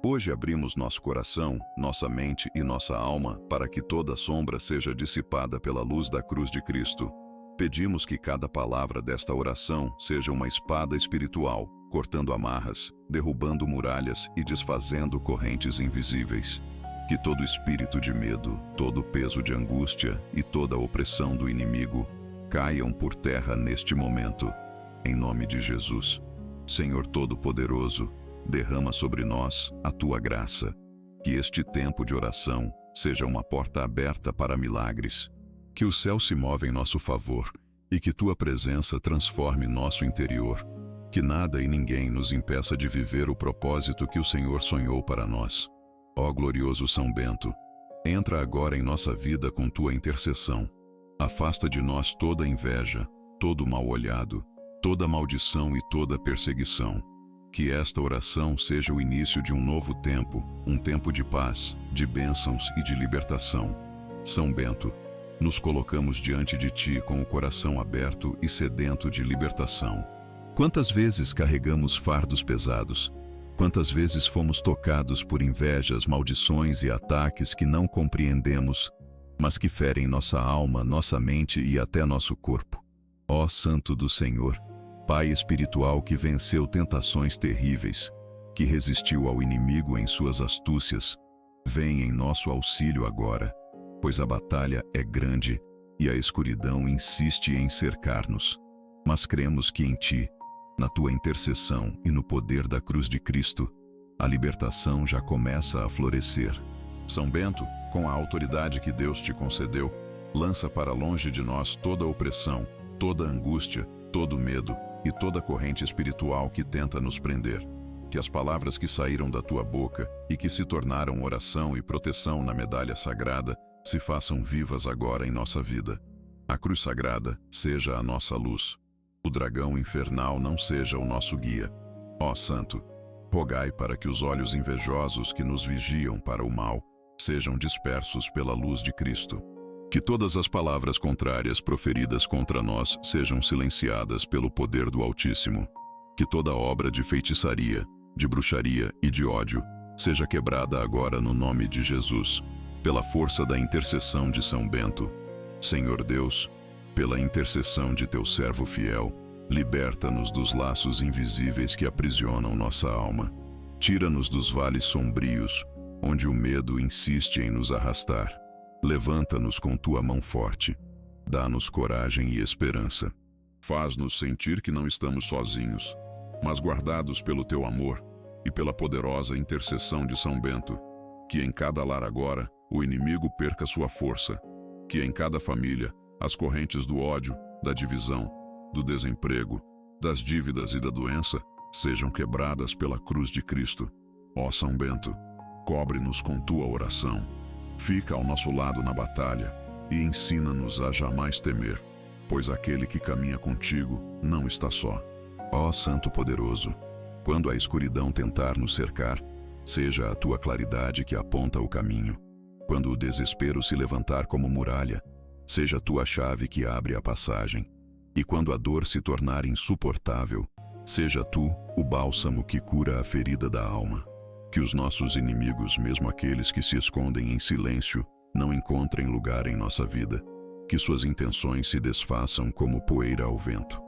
Hoje abrimos nosso coração, nossa mente e nossa alma para que toda sombra seja dissipada pela luz da cruz de Cristo. Pedimos que cada palavra desta oração seja uma espada espiritual, cortando amarras, derrubando muralhas e desfazendo correntes invisíveis. Que todo espírito de medo, todo peso de angústia e toda opressão do inimigo caiam por terra neste momento. Em nome de Jesus. Senhor Todo-Poderoso, derrama sobre nós a tua graça. Que este tempo de oração seja uma porta aberta para milagres. Que o céu se move em nosso favor e que tua presença transforme nosso interior. Que nada e ninguém nos impeça de viver o propósito que o Senhor sonhou para nós. Ó glorioso São Bento, entra agora em nossa vida com tua intercessão. Afasta de nós toda inveja, todo mal-olhado, toda maldição e toda perseguição. Que esta oração seja o início de um novo tempo, um tempo de paz, de bênçãos e de libertação. São Bento, nos colocamos diante de ti com o coração aberto e sedento de libertação. Quantas vezes carregamos fardos pesados? Quantas vezes fomos tocados por invejas, maldições e ataques que não compreendemos, mas que ferem nossa alma, nossa mente e até nosso corpo? Ó Santo do Senhor, Pai espiritual que venceu tentações terríveis, que resistiu ao inimigo em suas astúcias, vem em nosso auxílio agora, pois a batalha é grande e a escuridão insiste em cercar-nos. Mas cremos que em ti, na tua intercessão e no poder da cruz de Cristo, a libertação já começa a florescer. São Bento, com a autoridade que Deus te concedeu, lança para longe de nós toda opressão, toda angústia, todo medo e toda corrente espiritual que tenta nos prender. Que as palavras que saíram da tua boca e que se tornaram oração e proteção na medalha sagrada se façam vivas agora em nossa vida. A cruz sagrada seja a nossa luz. O dragão infernal não seja o nosso guia. Ó Santo, rogai para que os olhos invejosos que nos vigiam para o mal sejam dispersos pela luz de Cristo. Que todas as palavras contrárias proferidas contra nós sejam silenciadas pelo poder do Altíssimo. Que toda obra de feitiçaria, de bruxaria e de ódio seja quebrada agora no nome de Jesus, pela força da intercessão de São Bento. Senhor Deus, pela intercessão de teu servo fiel, liberta-nos dos laços invisíveis que aprisionam nossa alma. Tira-nos dos vales sombrios, onde o medo insiste em nos arrastar. Levanta-nos com tua mão forte. Dá-nos coragem e esperança. Faz-nos sentir que não estamos sozinhos, mas guardados pelo teu amor e pela poderosa intercessão de São Bento. Que em cada lar agora o inimigo perca sua força. Que em cada família as correntes do ódio, da divisão, do desemprego, das dívidas e da doença sejam quebradas pela cruz de Cristo. Ó São Bento, cobre-nos com tua oração. Fica ao nosso lado na batalha e ensina-nos a jamais temer, pois aquele que caminha contigo não está só. Ó Santo poderoso, quando a escuridão tentar nos cercar, seja a tua claridade que aponta o caminho. Quando o desespero se levantar como muralha, seja a tua chave que abre a passagem. E quando a dor se tornar insuportável, seja tu o bálsamo que cura a ferida da alma. Que os nossos inimigos, mesmo aqueles que se escondem em silêncio, não encontrem lugar em nossa vida. Que suas intenções se desfaçam como poeira ao vento.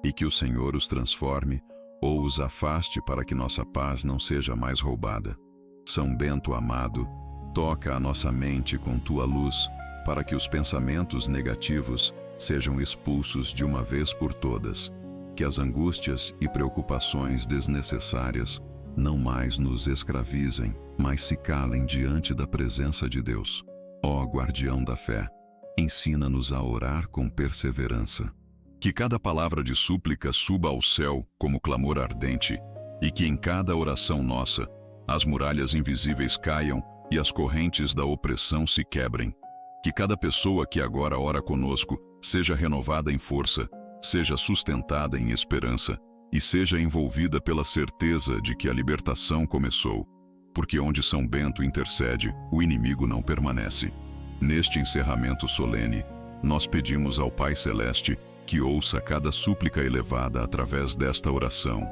E que o Senhor os transforme ou os afaste para que nossa paz não seja mais roubada. São Bento amado, toca a nossa mente com tua luz, para que os pensamentos negativos sejam expulsos de uma vez por todas. Que as angústias e preocupações desnecessárias não mais nos escravizem, mas se calem diante da presença de Deus. Ó guardião da fé, ensina-nos a orar com perseverança. Que cada palavra de súplica suba ao céu como clamor ardente, e que em cada oração nossa as muralhas invisíveis caiam e as correntes da opressão se quebrem. Que cada pessoa que agora ora conosco seja renovada em força, seja sustentada em esperança e seja envolvida pela certeza de que a libertação começou, porque onde São Bento intercede, o inimigo não permanece. Neste encerramento solene, nós pedimos ao Pai Celeste que ouça cada súplica elevada através desta oração.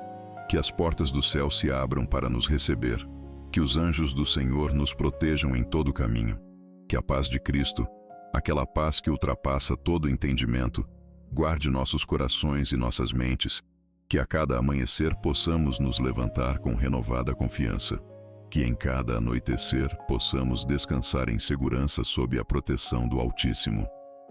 Que as portas do céu se abram para nos receber. Que os anjos do Senhor nos protejam em todo o caminho. Que a paz de Cristo, aquela paz que ultrapassa todo entendimento, guarde nossos corações e nossas mentes. Que a cada amanhecer possamos nos levantar com renovada confiança. Que em cada anoitecer possamos descansar em segurança sob a proteção do Altíssimo.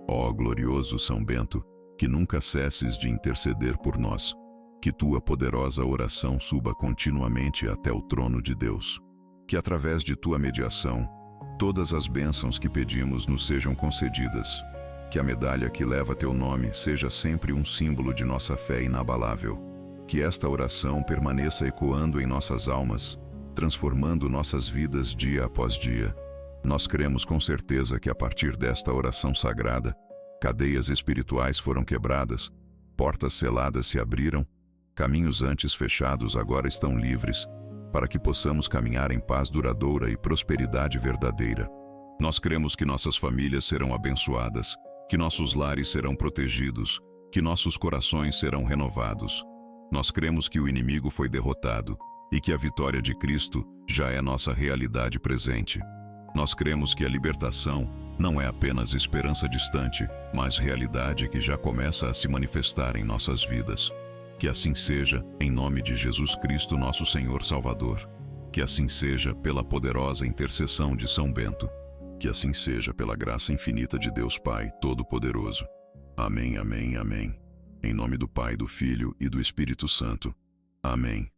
Ó glorioso São Bento, que nunca cesses de interceder por nós. Que tua poderosa oração suba continuamente até o trono de Deus. Que através de tua mediação, todas as bênçãos que pedimos nos sejam concedidas. Que a medalha que leva teu nome seja sempre um símbolo de nossa fé inabalável. Que esta oração permaneça ecoando em nossas almas, transformando nossas vidas dia após dia. Nós cremos com certeza que a partir desta oração sagrada, cadeias espirituais foram quebradas, portas seladas se abriram, caminhos antes fechados agora estão livres, para que possamos caminhar em paz duradoura e prosperidade verdadeira. Nós cremos que nossas famílias serão abençoadas, que nossos lares serão protegidos, que nossos corações serão renovados. Nós cremos que o inimigo foi derrotado e que a vitória de Cristo já é nossa realidade presente. Nós cremos que a libertação não é apenas esperança distante, mas realidade que já começa a se manifestar em nossas vidas. Que assim seja, em nome de Jesus Cristo, nosso Senhor Salvador. Que assim seja, pela poderosa intercessão de São Bento. Que assim seja, pela graça infinita de Deus Pai Todo-Poderoso. Amém, amém, amém. Em nome do Pai, do Filho e do Espírito Santo. Amém.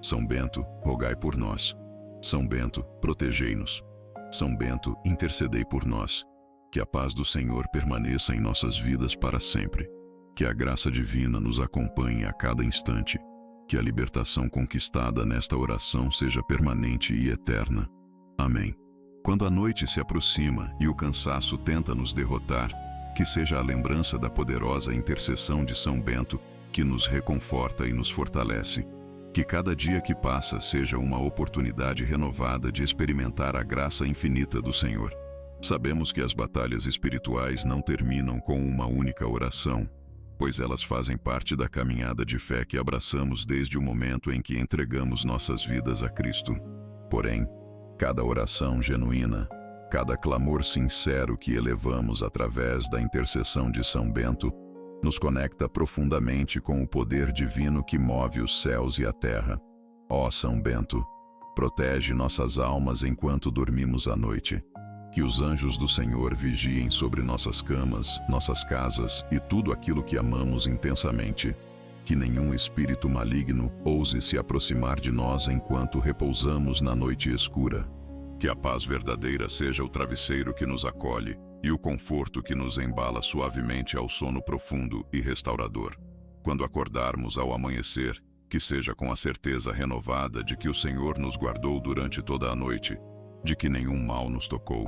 São Bento, rogai por nós. São Bento, protegei-nos. São Bento, intercedei por nós. Que a paz do Senhor permaneça em nossas vidas para sempre. Que a graça divina nos acompanhe a cada instante. Que a libertação conquistada nesta oração seja permanente e eterna. Amém. Quando a noite se aproxima e o cansaço tenta nos derrotar, que seja a lembrança da poderosa intercessão de São Bento que nos reconforta e nos fortalece. Que cada dia que passa seja uma oportunidade renovada de experimentar a graça infinita do Senhor. Sabemos que as batalhas espirituais não terminam com uma única oração, pois elas fazem parte da caminhada de fé que abraçamos desde o momento em que entregamos nossas vidas a Cristo. Porém, cada oração genuína, cada clamor sincero que elevamos através da intercessão de São Bento, nos conecta profundamente com o poder divino que move os céus e a terra. Ó São Bento, protege nossas almas enquanto dormimos à noite. Que os anjos do Senhor vigiem sobre nossas camas, nossas casas e tudo aquilo que amamos intensamente. Que nenhum espírito maligno ouse se aproximar de nós enquanto repousamos na noite escura. Que a paz verdadeira seja o travesseiro que nos acolhe e o conforto que nos embala suavemente ao sono profundo e restaurador. Quando acordarmos ao amanhecer, que seja com a certeza renovada de que o Senhor nos guardou durante toda a noite, de que nenhum mal nos tocou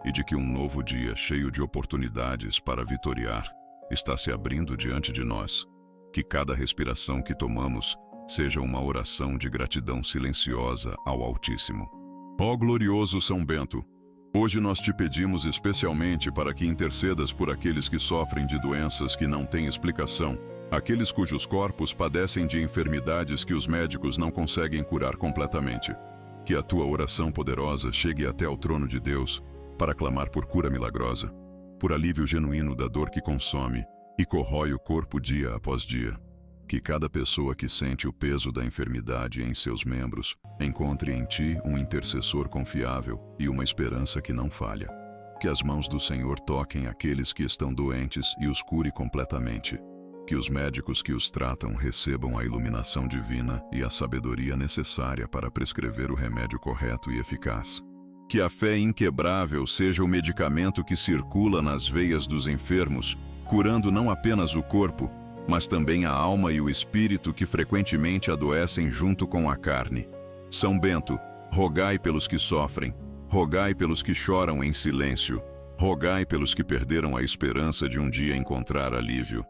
e de que um novo dia cheio de oportunidades para vitoriar está se abrindo diante de nós. Que cada respiração que tomamos seja uma oração de gratidão silenciosa ao Altíssimo. Ó glorioso São Bento, hoje nós te pedimos especialmente para que intercedas por aqueles que sofrem de doenças que não têm explicação, aqueles cujos corpos padecem de enfermidades que os médicos não conseguem curar completamente. Que a tua oração poderosa chegue até o trono de Deus para clamar por cura milagrosa, por alívio genuíno da dor que consome e corrói o corpo dia após dia. Que cada pessoa que sente o peso da enfermidade em seus membros encontre em ti um intercessor confiável e uma esperança que não falha. Que as mãos do Senhor toquem aqueles que estão doentes e os cure completamente. Que os médicos que os tratam recebam a iluminação divina e a sabedoria necessária para prescrever o remédio correto e eficaz. Que a fé inquebrável seja o medicamento que circula nas veias dos enfermos, curando não apenas o corpo, mas também a alma e o espírito que frequentemente adoecem junto com a carne. São Bento, rogai pelos que sofrem, rogai pelos que choram em silêncio, rogai pelos que perderam a esperança de um dia encontrar alívio.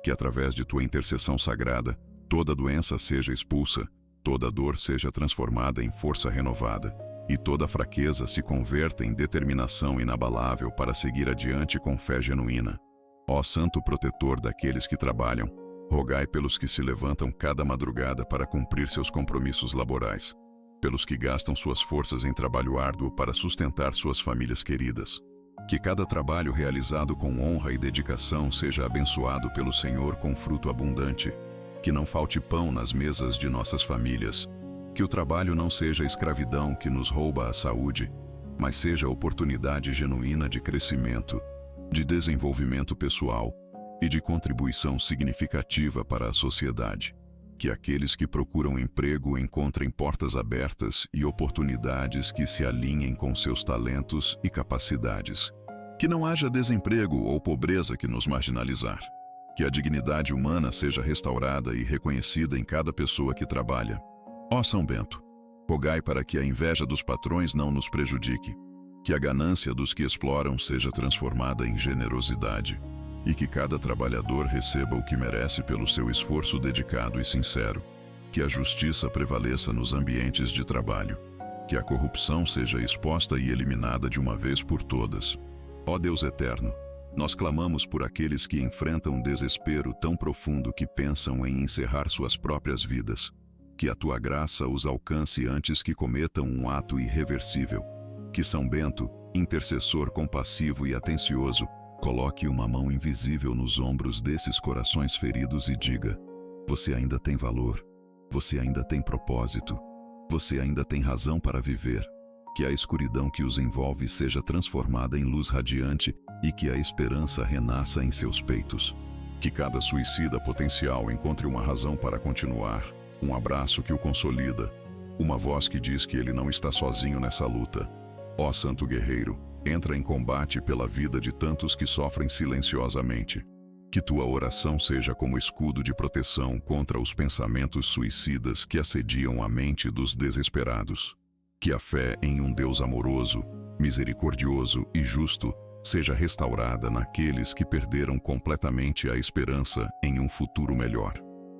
Que através de tua intercessão sagrada, toda doença seja expulsa, toda dor seja transformada em força renovada, e toda fraqueza se converta em determinação inabalável para seguir adiante com fé genuína. Ó Santo Protetor daqueles que trabalham, rogai pelos que se levantam cada madrugada para cumprir seus compromissos laborais, pelos que gastam suas forças em trabalho árduo para sustentar suas famílias queridas. Que cada trabalho realizado com honra e dedicação seja abençoado pelo Senhor com fruto abundante. Que não falte pão nas mesas de nossas famílias. Que o trabalho não seja escravidão que nos rouba a saúde, mas seja oportunidade genuína de crescimento, de desenvolvimento pessoal e de contribuição significativa para a sociedade. Que aqueles que procuram emprego encontrem portas abertas e oportunidades que se alinhem com seus talentos e capacidades. Que não haja desemprego ou pobreza que nos marginalizar. Que a dignidade humana seja restaurada e reconhecida em cada pessoa que trabalha. Ó São Bento, rogai para que a inveja dos patrões não nos prejudique, que a ganância dos que exploram seja transformada em generosidade, e que cada trabalhador receba o que merece pelo seu esforço dedicado e sincero. Que a justiça prevaleça nos ambientes de trabalho, que a corrupção seja exposta e eliminada de uma vez por todas. Ó Deus eterno, nós clamamos por aqueles que enfrentam um desespero tão profundo que pensam em encerrar suas próprias vidas. Que a tua graça os alcance antes que cometam um ato irreversível. Que São Bento, intercessor compassivo e atencioso, coloque uma mão invisível nos ombros desses corações feridos e diga: Você ainda tem valor. Você ainda tem propósito. Você ainda tem razão para viver. Que a escuridão que os envolve seja transformada em luz radiante e que a esperança renasça em seus peitos. Que cada suicida potencial encontre uma razão para continuar, um abraço que o consolida, uma voz que diz que ele não está sozinho nessa luta. Ó Santo Guerreiro, entra em combate pela vida de tantos que sofrem silenciosamente. Que tua oração seja como escudo de proteção contra os pensamentos suicidas que assediam a mente dos desesperados. Que a fé em um Deus amoroso, misericordioso e justo seja restaurada naqueles que perderam completamente a esperança em um futuro melhor.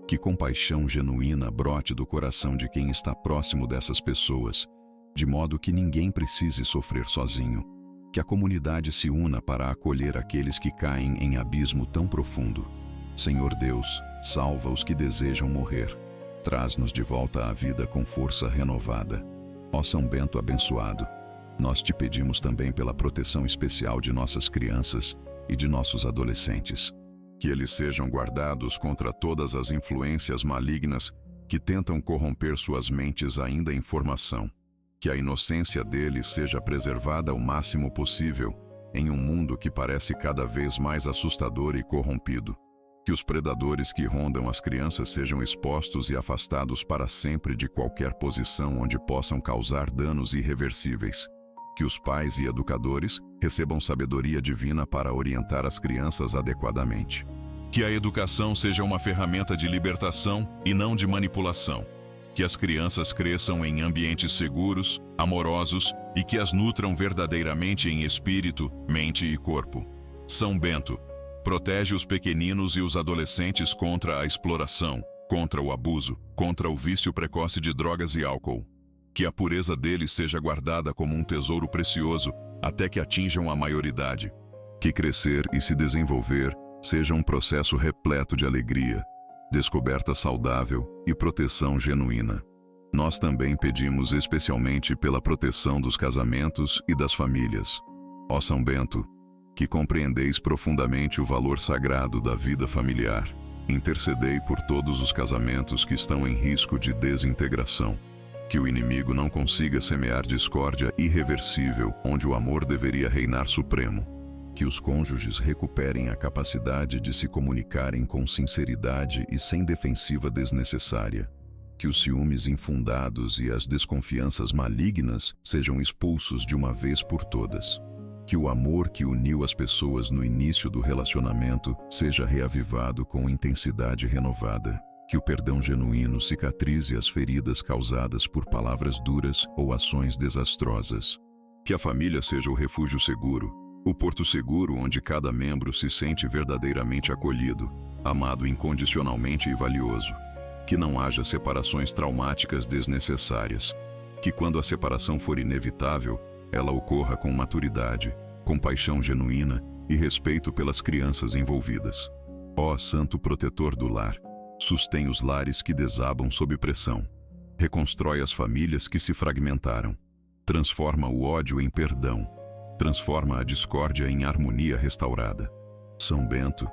Que compaixão genuína brote do coração de quem está próximo dessas pessoas, de modo que ninguém precise sofrer sozinho. Que a comunidade se una para acolher aqueles que caem em abismo tão profundo. Senhor Deus, salva os que desejam morrer. Traz-nos de volta à vida com força renovada. Ó São Bento abençoado, nós te pedimos também pela proteção especial de nossas crianças e de nossos adolescentes. Que eles sejam guardados contra todas as influências malignas que tentam corromper suas mentes ainda em formação. Que a inocência deles seja preservada ao máximo possível em um mundo que parece cada vez mais assustador e corrompido. Que os predadores que rondam as crianças sejam expostos e afastados para sempre de qualquer posição onde possam causar danos irreversíveis. Que os pais e educadores recebam sabedoria divina para orientar as crianças adequadamente. Que a educação seja uma ferramenta de libertação e não de manipulação. Que as crianças cresçam em ambientes seguros, amorosos e que as nutram verdadeiramente em espírito, mente e corpo. São Bento, protege os pequeninos e os adolescentes contra a exploração, contra o abuso, contra o vício precoce de drogas e álcool. Que a pureza deles seja guardada como um tesouro precioso até que atinjam a maioridade. Que crescer e se desenvolver seja um processo repleto de alegria, descoberta saudável e proteção genuína. Nós também pedimos especialmente pela proteção dos casamentos e das famílias. Ó São Bento, que compreendeis profundamente o valor sagrado da vida familiar, intercedei por todos os casamentos que estão em risco de desintegração. Que o inimigo não consiga semear discórdia irreversível onde o amor deveria reinar supremo. Que os cônjuges recuperem a capacidade de se comunicarem com sinceridade e sem defensiva desnecessária. Que os ciúmes infundados e as desconfianças malignas sejam expulsos de uma vez por todas. Que o amor que uniu as pessoas no início do relacionamento seja reavivado com intensidade renovada. Que o perdão genuíno cicatrize as feridas causadas por palavras duras ou ações desastrosas. Que a família seja o refúgio seguro, o porto seguro onde cada membro se sente verdadeiramente acolhido, amado incondicionalmente e valioso. Que não haja separações traumáticas desnecessárias. Que quando a separação for inevitável, ela ocorra com maturidade, compaixão genuína e respeito pelas crianças envolvidas. Ó Santo Protetor do Lar, sustém os lares que desabam sob pressão. Reconstrói as famílias que se fragmentaram. Transforma o ódio em perdão. Transforma a discórdia em harmonia restaurada. São Bento,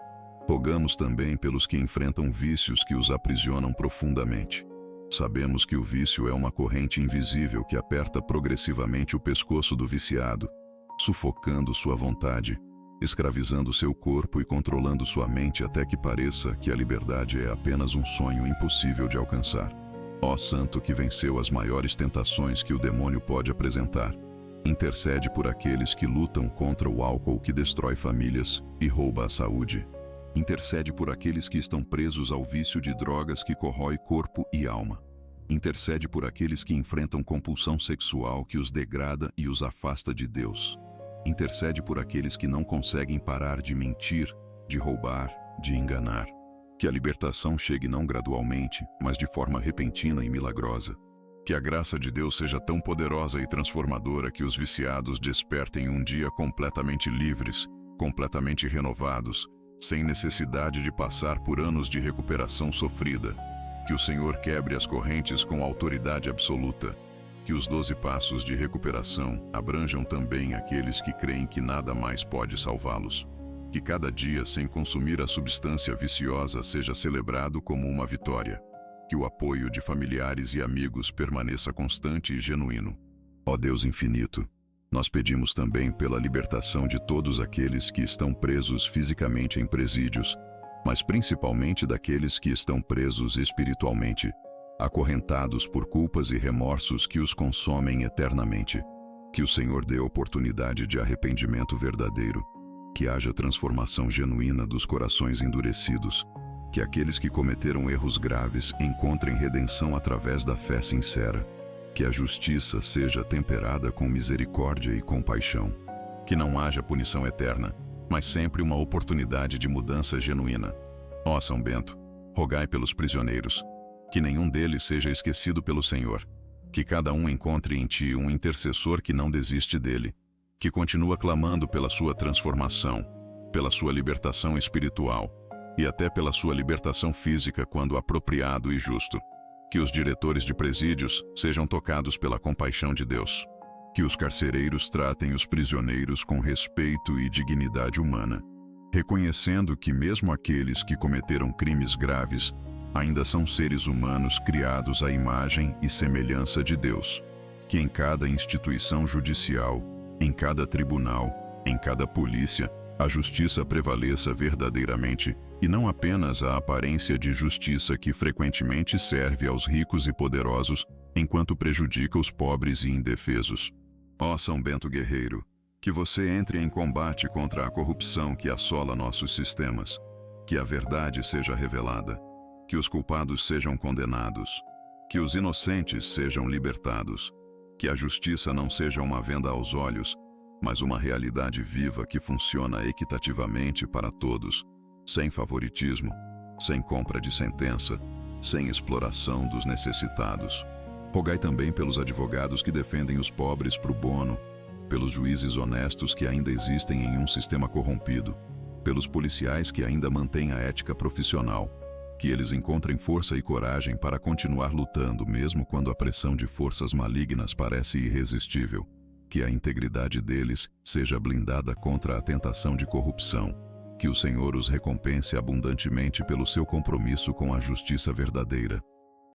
rogamos também pelos que enfrentam vícios que os aprisionam profundamente. Sabemos que o vício é uma corrente invisível que aperta progressivamente o pescoço do viciado, sufocando sua vontade, escravizando seu corpo e controlando sua mente até que pareça que a liberdade é apenas um sonho impossível de alcançar. Ó Santo que venceu as maiores tentações que o demônio pode apresentar, intercede por aqueles que lutam contra o álcool que destrói famílias e rouba a saúde. Intercede por aqueles que estão presos ao vício de drogas que corrói corpo e alma. Intercede por aqueles que enfrentam compulsão sexual que os degrada e os afasta de Deus. Intercede por aqueles que não conseguem parar de mentir, de roubar, de enganar. Que a libertação chegue não gradualmente, mas de forma repentina e milagrosa. Que a graça de Deus seja tão poderosa e transformadora que os viciados despertem um dia completamente livres, completamente renovados, sem necessidade de passar por anos de recuperação sofrida. Que o Senhor quebre as correntes com autoridade absoluta. Que os 12 passos de recuperação abranjam também aqueles que creem que nada mais pode salvá-los. Que cada dia sem consumir a substância viciosa seja celebrado como uma vitória. Que o apoio de familiares e amigos permaneça constante e genuíno. Ó Deus infinito, nós pedimos também pela libertação de todos aqueles que estão presos fisicamente em presídios, mas principalmente daqueles que estão presos espiritualmente, acorrentados por culpas e remorsos que os consomem eternamente. Que o Senhor dê oportunidade de arrependimento verdadeiro, que haja transformação genuína dos corações endurecidos, que aqueles que cometeram erros graves encontrem redenção através da fé sincera, que a justiça seja temperada com misericórdia e compaixão, que não haja punição eterna, mas sempre uma oportunidade de mudança genuína. Ó São Bento, rogai pelos prisioneiros, que nenhum deles seja esquecido pelo Senhor, que cada um encontre em ti um intercessor que não desiste dele, que continua clamando pela sua transformação, pela sua libertação espiritual e até pela sua libertação física quando apropriado e justo. Que os diretores de presídios sejam tocados pela compaixão de Deus. Que os carcereiros tratem os prisioneiros com respeito e dignidade humana, reconhecendo que mesmo aqueles que cometeram crimes graves ainda são seres humanos criados à imagem e semelhança de Deus. Que em cada instituição judicial, em cada tribunal, em cada polícia, a justiça prevaleça verdadeiramente e não apenas a aparência de justiça que frequentemente serve aos ricos e poderosos, enquanto prejudica os pobres e indefesos. Ó São Bento Guerreiro, que você entre em combate contra a corrupção que assola nossos sistemas, que a verdade seja revelada, que os culpados sejam condenados, que os inocentes sejam libertados, que a justiça não seja uma venda aos olhos, mas uma realidade viva que funciona equitativamente para todos, sem favoritismo, sem compra de sentença, sem exploração dos necessitados. Rogai também pelos advogados que defendem os pobres pro bono, pelos juízes honestos que ainda existem em um sistema corrompido, pelos policiais que ainda mantêm a ética profissional, que eles encontrem força e coragem para continuar lutando mesmo quando a pressão de forças malignas parece irresistível, que a integridade deles seja blindada contra a tentação de corrupção, que o Senhor os recompense abundantemente pelo seu compromisso com a justiça verdadeira.